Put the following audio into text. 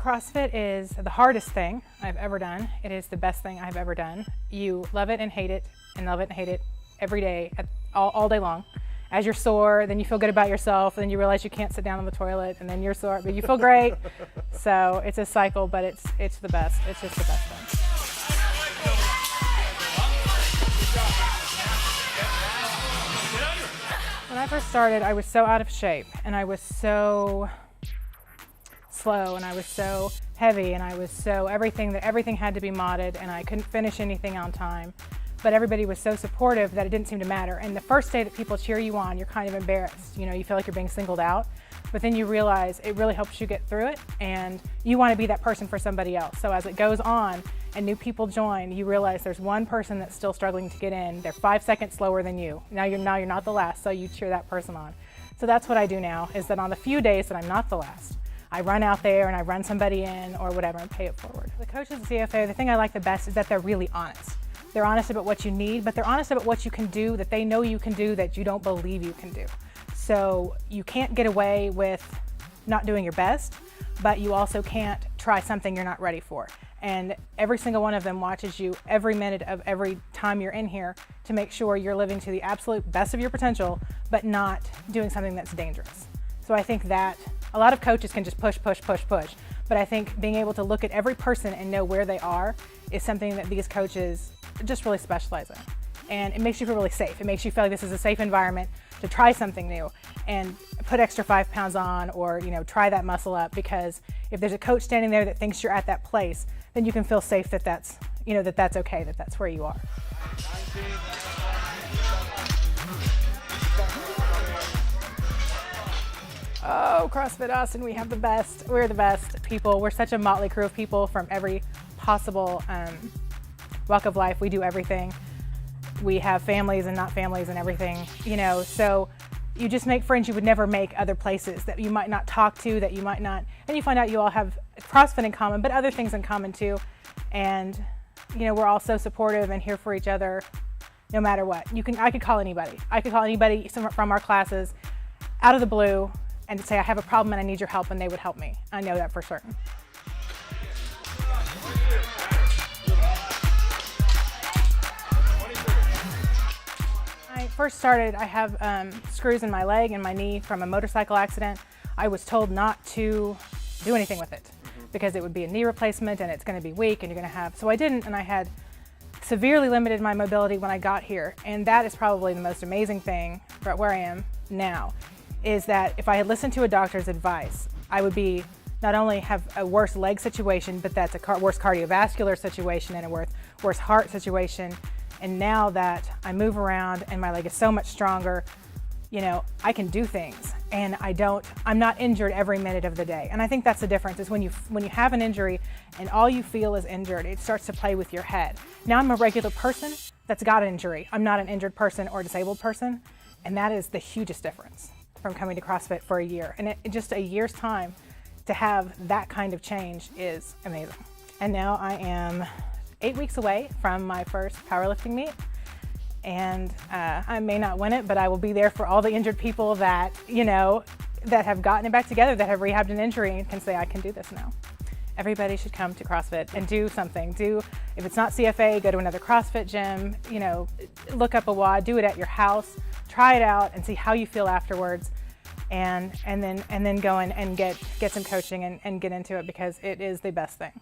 CrossFit is the hardest thing I've ever done. It is the best thing I've ever done. You love it and hate it, and love it and hate it every day, all day long. As you're sore, then you feel good about yourself, then you realize you can't sit down on the toilet, and then you're sore, but you feel great. So it's a cycle, but it's the best. It's just the best thing. When I first started, I was so out of shape, and I was so slow, and I was so heavy, and I was so everything had to be modded, and I couldn't finish anything on time. But everybody was so supportive that it didn't seem to matter. And the first day that people cheer you on, you're kind of embarrassed. You know, you feel like you're being singled out, but then you realize it really helps you get through it, and you want to be that person for somebody else. So as it goes on and new people join, you realize there's one person that's still struggling to get in. They're 5 seconds slower than you. Now you're not the last, so you cheer that person on. So that's what I do now, is that on the few days that I'm not the last, I run out there and I run somebody in or whatever and pay it forward. The coaches at CFA, the thing I like the best is that they're really honest. They're honest about what you need, but they're honest about what you can do that they know you can do that you don't believe you can do. So you can't get away with not doing your best, but you also can't try something you're not ready for. And every single one of them watches you every minute of every time you're in here to make sure you're living to the absolute best of your potential, but not doing something that's dangerous. So I think that a lot of coaches can just push, but I think being able to look at every person and know where they are is something that these coaches just really specialize in. And it makes you feel really safe. It makes you feel like this is a safe environment to try something new and put extra 5 pounds on, or try that muscle up, because if there's a coach standing there that thinks you're at that place, then you can feel safe that that's okay, that that's where you are. Oh, CrossFit Austin, we have the best. We're the best people. We're such a motley crew of people from every possible walk of life. We do everything. We have families and not families and everything, so you just make friends you would never make other places, that you might not talk to, that you might not, and you find out you all have CrossFit in common, but other things in common too. And, we're all so supportive and here for each other no matter what. I could call anybody. I could call anybody from our classes out of the blue and say, I have a problem and I need your help, and they would help me. I know that for certain. When I first started, I have screws in my leg and my knee from a motorcycle accident. I was told not to do anything with it because it would be a knee replacement and it's going to be weak and you're going to have, so I didn't, and I had severely limited my mobility when I got here. And that is probably the most amazing thing about where I am now, is that if I had listened to a doctor's advice, I would be not only have a worse leg situation, but that's a worse cardiovascular situation and a worse heart situation. And now that I move around and my leg is so much stronger, I can do things, and I'm not injured every minute of the day. And I think that's the difference, is when you have an injury and all you feel is injured, it starts to play with your head. Now I'm a regular person that's got an injury. I'm not an injured person or disabled person, and that is the hugest difference from coming to CrossFit for a year. And in just a year's time to have that kind of change is amazing. And now I am 8 weeks away from my first powerlifting meet. And I may not win it, but I will be there for all the injured people that, that have gotten it back together, that have rehabbed an injury and can say, I can do this now. Everybody should come to CrossFit and do something. If it's not CFA, go to another CrossFit gym, look up a WOD, do it at your house, try it out and see how you feel afterwards, and then go in and get some coaching and get into it, because it is the best thing.